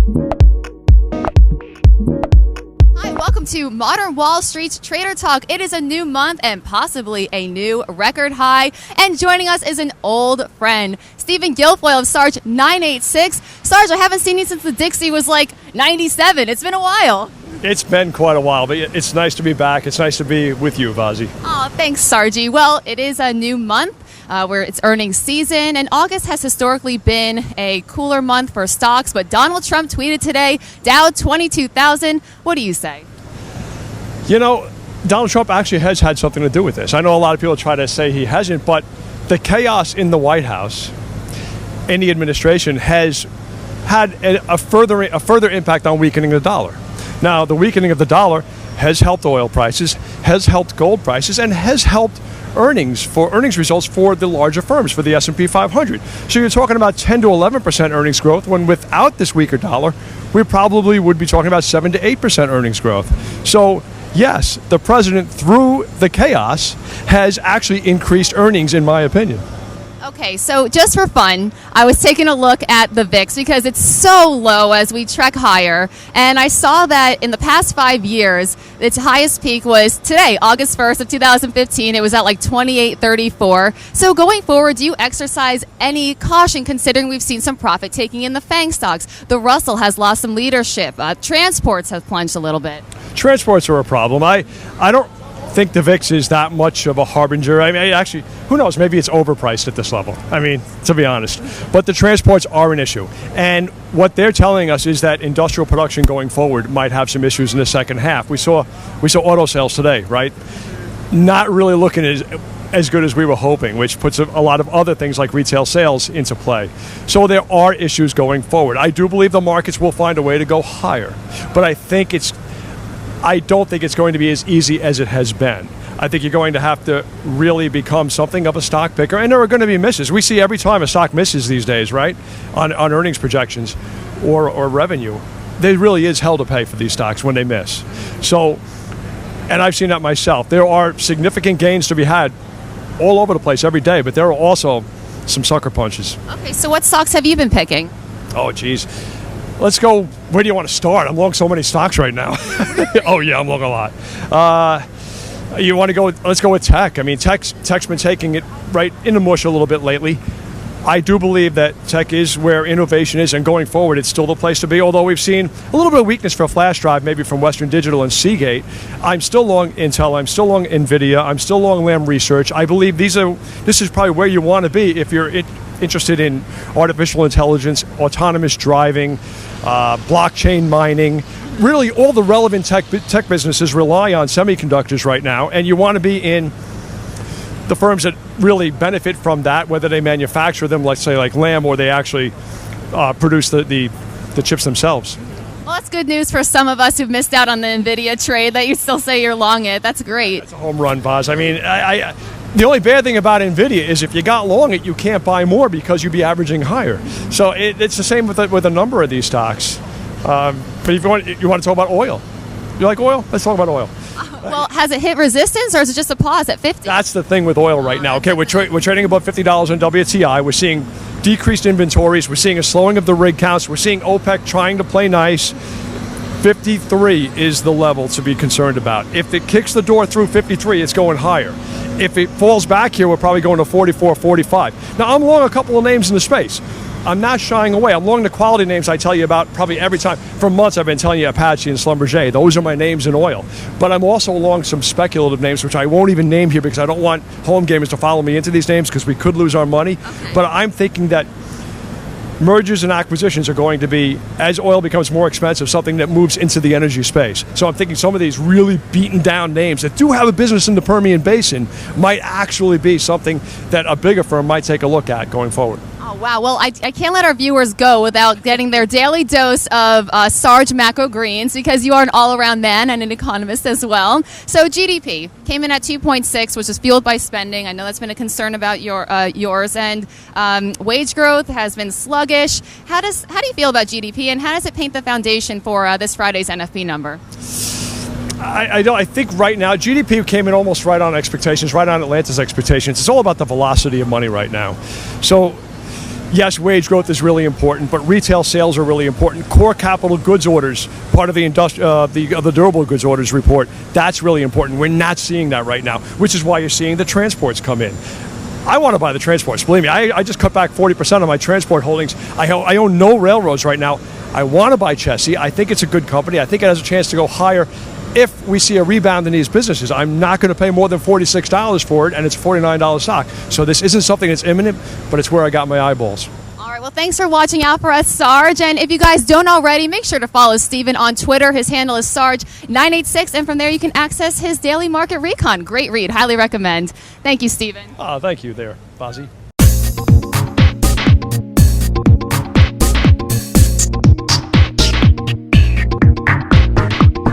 Hi, welcome to Modern Wall Street's Trader Talk. It is a new month and possibly a new record high. And joining us is an old friend, Stephen Guilfoyle of Sarge986. Sarge, I haven't seen you since the Dixie was like 97. It's been a while. It's been quite a while, but it's nice to be back. It's nice to be with you, Vazi. Oh, thanks, Sargy. Well, it is a new month where it's earnings season, and August has historically been a cooler month for stocks, but Donald Trump tweeted today, Dow 22,000. What do you say? You know, Donald Trump actually has had something to do with this. I know a lot of people try to say he hasn't, but the chaos in the White House, in the administration, has had a further impact on weakening the dollar. Now, the weakening of the dollar has helped oil prices, has helped gold prices, and has helped earnings results for the larger firms, for the S&P 500. So you're talking about 10 to 11% earnings growth, when without this weaker dollar, we probably would be talking about 7 to 8% earnings growth. So yes, the president, through the chaos, has actually increased earnings, in my opinion. Okay, so just for fun, I was taking a look at the VIX because it's so low as we trek higher, and I saw that in the past 5 years, its highest peak was today, August 1st of 2015. It was at like 28.34. So going forward, do you exercise any caution considering we've seen some profit taking in the FANG stocks? The Russell has lost some leadership. Transports have plunged a little bit. Transports are a problem. I don't think the VIX is that much of a harbinger. I mean, actually, who knows? Maybe it's overpriced at this level. I mean, to be honest. But the transports are an issue. And what they're telling us is that industrial production going forward might have some issues in the second half. We saw auto sales today, right? Not really looking as good as we were hoping, which puts a lot of other things like retail sales into play. So there are issues going forward. I do believe the markets will find a way to go higher. But I don't think it's going to be as easy as it has been. I think you're going to have to really become something of a stock picker, and there are going to be misses. We see every time a stock misses these days, right, on earnings projections or revenue. There really is hell to pay for these stocks when they miss. So, and I've seen that myself. There are significant gains to be had all over the place every day, but there are also some sucker punches. Okay, so what stocks have you been picking? Oh, geez. Let's go. Where do you want to start? I'm long so many stocks right now. Oh, yeah, I'm long a lot. You want to go? Let's go with tech. I mean, tech's been taking it right in the mush a little bit lately. I do believe that tech is where innovation is, and going forward, it's still the place to be, although we've seen a little bit of weakness for flash drive, maybe from Western Digital and Seagate. I'm still long Intel. I'm still long NVIDIA. I'm still long Lam Research. I believe this is probably where you want to be if you're interested in artificial intelligence, autonomous driving, blockchain mining. Really, all the relevant tech businesses rely on semiconductors right now, and you want to be in the firms that really benefit from that, whether they manufacture them, let's say like Lam, or they actually produce the chips themselves. Well, that's good news for some of us who've missed out on the NVIDIA trade that you still say you're long it. That's great. That's a home run, Boz. I mean, the only bad thing about NVIDIA is if you got long it, you can't buy more because you'd be averaging higher. So it's the same with a number of these stocks. But if you want to talk about oil. You like oil? Let's talk about oil. Well, has it hit resistance, or is it just a pause at 50? That's the thing with oil right now. Okay, we're trading above $50 on WTI. We're seeing decreased inventories. We're seeing a slowing of the rig counts. We're seeing OPEC trying to play nice. 53 is the level to be concerned about. If it kicks the door through 53, it's going higher. If it falls back here, we're probably going to 44, 45. Now, I'm long a couple of names in the space. I'm not shying away. I'm long the quality names I tell you about probably every time. For months, I've been telling you Apache and Schlumberger. Those are my names in oil. But I'm also along some speculative names, which I won't even name here because I don't want home gamers to follow me into these names because we could lose our money. Okay. But I'm thinking that mergers and acquisitions are going to be, as oil becomes more expensive, something that moves into the energy space. So I'm thinking some of these really beaten down names that do have a business in the Permian Basin might actually be something that a bigger firm might take a look at going forward. Oh, wow. Well, I can't let our viewers go without getting their daily dose of Sarge macro greens, because you are an all-around man and an economist as well. So GDP came in at 2.6, which is fueled by spending. I know that's been a concern about yours. And wage growth has been sluggish. How do you feel about GDP, and how does it paint the foundation for this Friday's NFP number? I think right now, GDP came in almost right on expectations, right on Atlanta's expectations. It's all about the velocity of money right now. So Yes, wage growth is really important, but retail sales are really important. Core capital goods orders, part of the the durable goods orders report, that's really important. We're not seeing that right now, which is why you're seeing the transports come in. I want to buy the transports. Believe me, I just cut back 40% of my transport holdings. I own no railroads right now. I want to buy Chessie. I think it's a good company. I think it has a chance to go higher if we see a rebound in these businesses. I'm not going to pay more than $46 for it, and it's a $49 stock. So this isn't something that's imminent, but it's where I got my eyeballs. All right, well, thanks for watching out for us, Sarge. And if you guys don't already, make sure to follow Steven on Twitter. His handle is Sarge986, and from there you can access his daily market recon. Great read. Highly recommend. Thank you, Steven. Thank you there, Fozzie.